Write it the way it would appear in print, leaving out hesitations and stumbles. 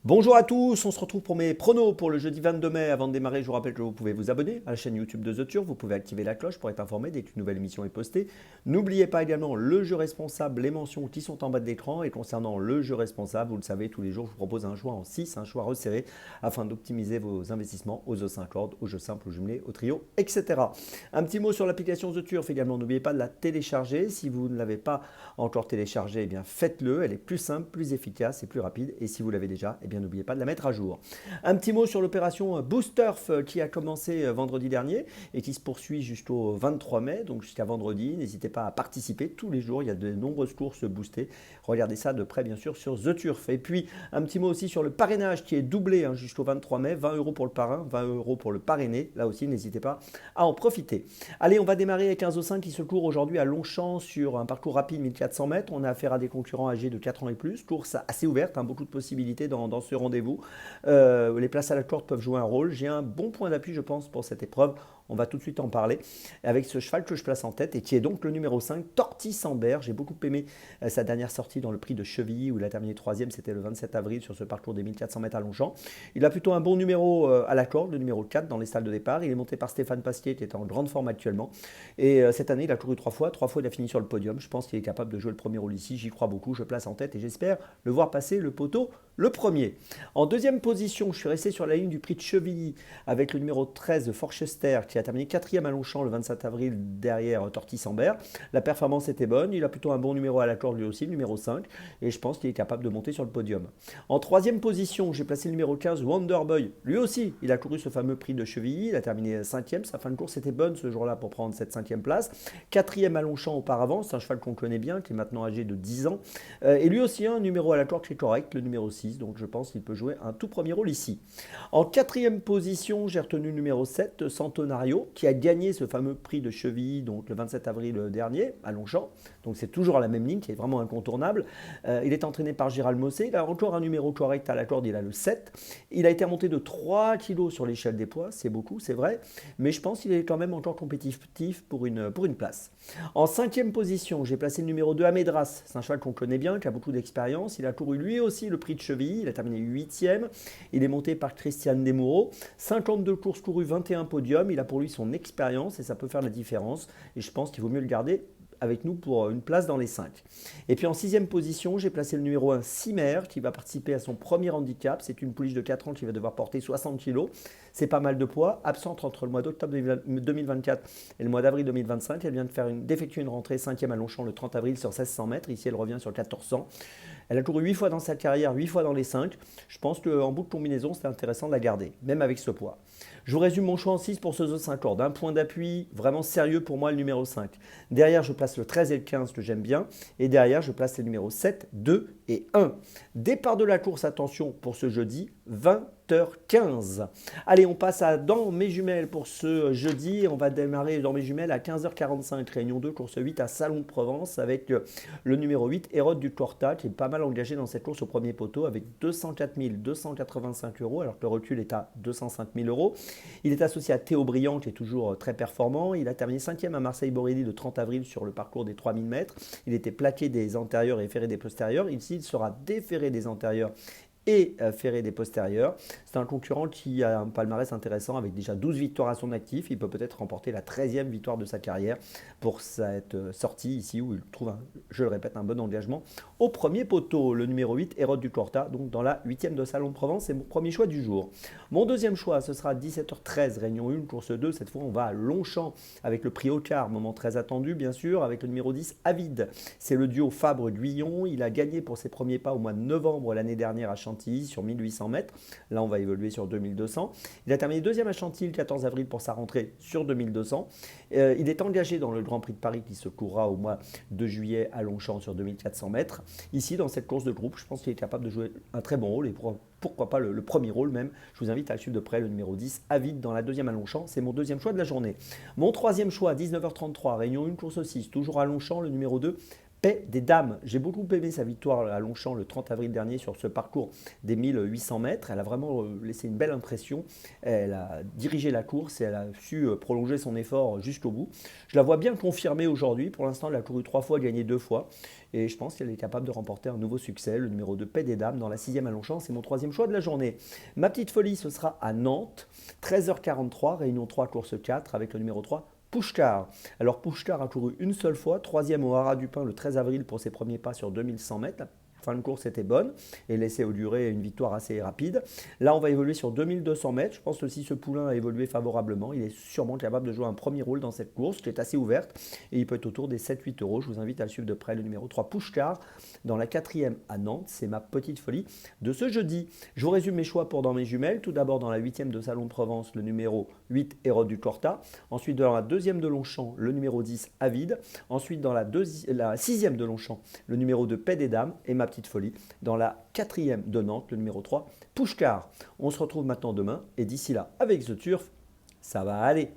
Bonjour à tous, on se retrouve pour mes pronos pour le jeudi 22 mai. Avant de démarrer, je vous rappelle que vous pouvez vous abonner à la chaîne YouTube de The Turf, vous pouvez activer la cloche pour être informé dès qu'une nouvelle émission est postée. N'oubliez pas également le jeu responsable, les mentions qui sont en bas de l'écran. Et concernant le jeu responsable, vous le savez, tous les jours, je vous propose un choix en 6, un choix resserré, afin d'optimiser vos investissements aux os 5 cordes, aux jeux simples, aux jumelés, au trio, etc. Un petit mot sur l'application The Turf également, n'oubliez pas de la télécharger. Si vous ne l'avez pas encore téléchargée, eh bien faites-le, elle est plus simple, plus efficace et plus rapide. Et si vous l'avez déjà, eh bien n'oubliez pas de la mettre à jour. Un petit mot sur l'opération Boosterf qui a commencé vendredi dernier et qui se poursuit jusqu'au 23 mai, donc jusqu'à vendredi. N'hésitez pas à participer tous les jours, il y a de nombreuses courses boostées. Regardez ça de près bien sûr sur The Turf. Et puis un petit mot aussi sur le parrainage qui est doublé jusqu'au 23 mai, 20 euros pour le parrain, 20 euros pour le parrainé. Là aussi, n'hésitez pas à en profiter. Allez, on va démarrer avec un Zo5 qui se court aujourd'hui à Longchamp sur un parcours rapide 1400 mètres. On a affaire à des concurrents âgés de 4 ans et plus. Course assez ouverte, beaucoup de possibilités dans ce rendez-vous. Les places à la corde peuvent jouer un rôle. J'ai un bon point d'appui, je pense, pour cette épreuve. On va tout de suite en parler avec ce cheval que je place en tête et qui est donc le numéro 5, Tortis-Sambert. J'ai beaucoup aimé sa dernière sortie dans le prix de Chevilly où il a terminé 3e, c'était le 27 avril sur ce parcours des 1400 mètres à Longchamp. Il a plutôt un bon numéro à la corde, le numéro 4 dans les stalles de départ. Il est monté par Stéphane Pasquier qui est en grande forme actuellement. Et cette année, il a couru 3 fois. 3 fois, il a fini sur le podium. Je pense qu'il est capable de jouer le premier rôle ici. J'y crois beaucoup. Je place en tête et j'espère le voir passer le poteau le premier. En deuxième position, je suis resté sur la ligne du prix de Chevilly avec le numéro 13 de Forchester qui a terminé 4e à Longchamp le 27 avril derrière Tortis-Sambert. La performance était bonne, il a plutôt un bon numéro à la corde lui aussi, le numéro 5, et je pense qu'il est capable de monter sur le podium. En troisième position, j'ai placé le numéro 15 Wonderboy. Lui aussi, il a couru ce fameux prix de Chevilly, il a terminé 5e, sa fin de course était bonne ce jour-là pour prendre cette 5e place. 4e à Longchamp auparavant, c'est un cheval qu'on connaît bien, qui est maintenant âgé de 10 ans. Et lui aussi, un numéro à la corde qui est correct, le numéro 6, donc je pense qu'il peut jouer un tout premier rôle ici. En quatrième position, j'ai retenu le numéro 7, Centenario, qui a gagné ce fameux prix de Chevilly donc le 27 avril dernier à Longchamp. Donc c'est toujours la même ligne qui est vraiment incontournable. Il est entraîné par Gérald Mossé. Il a encore un numéro correct à la corde, il a le 7. Il a été remonté de 3 kg sur l'échelle des poids, c'est beaucoup, c'est vrai. Mais je pense qu'il est quand même encore compétitif pour une place. En cinquième position, j'ai placé le numéro 2, Amédras. C'est un cheval qu'on connaît bien, qui a beaucoup d'expérience. Il a couru lui aussi le prix de Chevilly. Il a terminé 8e. Il est monté par Christian Desmoureaux. 52 courses courues, 21 podiums. Il a pour lui son expérience et ça peut faire la différence. Et je pense qu'il vaut mieux le garder avec nous pour une place dans les 5. Et puis en sixième position, j'ai placé le numéro 1, Cimer, qui va participer à son premier handicap. C'est une pouliche de 4 ans qui va devoir porter 60 kg. C'est pas mal de poids. Absente entre le mois d'octobre 2024 et le mois d'avril 2025. Elle vient d'effectuer une rentrée 5e à Longchamp le 30 avril sur 1600 mètres. Ici, elle revient sur 1400. Elle a couru 8 fois dans sa carrière, 8 fois dans les 5. Je pense qu'en bout de combinaison, c'est intéressant de la garder, même avec ce poids. Je vous résume mon choix en 6 pour ce Zo 5 cordes. Un point d'appui vraiment sérieux pour moi, le numéro 5. Derrière, je place le 13 et le 15 que j'aime bien. Et derrière, je place les numéros 7, 2 et 1. Départ de la course, attention, pour ce jeudi, 20h15. Allez, on passe à Dans mes jumelles pour ce jeudi. On va démarrer Dans mes jumelles à 15h45, réunion 2, course 8 à Salon de Provence avec le numéro 8, Hérode du Corta, qui est pas mal engagé dans cette course au premier poteau avec 204 285 euros, alors que le recul est à 205 000 euros. Il est associé à Théo Briand, qui est toujours très performant. Il a terminé 5e à Marseille-Borelli le 30 avril sur le parcours des 3000 mètres. Il était plaqué des antérieurs et ferré des postérieurs. Ici, il sera déferré des antérieurs et ferré des postérieurs. C'est un concurrent qui a un palmarès intéressant avec déjà 12 victoires à son actif. Il peut peut-être remporter la 13e victoire de sa carrière pour cette sortie ici où il trouve, je le répète, un bon engagement au premier poteau. Le numéro 8, Hérode du Corta, donc dans la 8e de Salon de Provence, c'est mon premier choix du jour. Mon deuxième choix, ce sera 17h13, réunion 1, course 2. Cette fois, on va à Longchamp avec le prix Ocard, moment très attendu bien sûr, avec le numéro 10, Avide. C'est le duo Fabre-Guyon. Il a gagné pour ses premiers pas au mois de novembre l'année dernière à Chantilly sur 1800 mètres. Là, on va évoluer sur 2200. Il a terminé deuxième à Chantilly le 14 avril pour sa rentrée sur 2200. Il est engagé dans le Grand Prix de Paris qui se courra au mois de juillet à Longchamp sur 2400 mètres. Ici, dans cette course de groupe, je pense qu'il est capable de jouer un très bon rôle et pourquoi pas le premier rôle même. Je vous invite à le suivre de près, le numéro 10, Avide dans la deuxième à Longchamp. C'est mon deuxième choix de la journée. Mon troisième choix, 19h33, réunion 1, course 6, toujours à Longchamp, le numéro 2, Paix des Dames. J'ai beaucoup aimé sa victoire à Longchamp le 30 avril dernier sur ce parcours des 1800 mètres. Elle a vraiment laissé une belle impression. Elle a dirigé la course et elle a su prolonger son effort jusqu'au bout. Je la vois bien confirmée aujourd'hui. Pour l'instant, elle a couru 3 fois, gagné 2 fois. Et je pense qu'elle est capable de remporter un nouveau succès. Le numéro 2, Paix des Dames, dans la 6e à Longchamp. C'est mon 3e choix de la journée. Ma petite folie, ce sera à Nantes. 13h43, réunion 3, course 4, avec le numéro 3, Pouchkar. Alors Pouchkar a couru une seule fois, 3e au Haras du Pin le 13 avril pour ses premiers pas sur 2100 mètres. La fin de course était bonne et laissait augurer une victoire assez rapide. Là, on va évoluer sur 2200 mètres. Je pense que si ce poulain a évolué favorablement, il est sûrement capable de jouer un premier rôle dans cette course qui est assez ouverte et il peut être autour des 7-8 euros. Je vous invite à le suivre de près, le numéro 3, Pouchkar, dans la 4e à Nantes. C'est ma petite folie de ce jeudi. Je vous résume mes choix pour dans mes jumelles. Tout d'abord, dans la 8e de Salon de Provence, le numéro 8, Hérode du Corta. Ensuite, dans la 2e de Longchamp, le numéro 10, Avide. Ensuite, dans la 6e de Longchamp, le numéro 2, Paix des Dames. Et ma petite folie, dans la 4e de Nantes, le numéro 3, Pouchkar. On se retrouve maintenant demain et d'ici là, avec The Turf, ça va aller.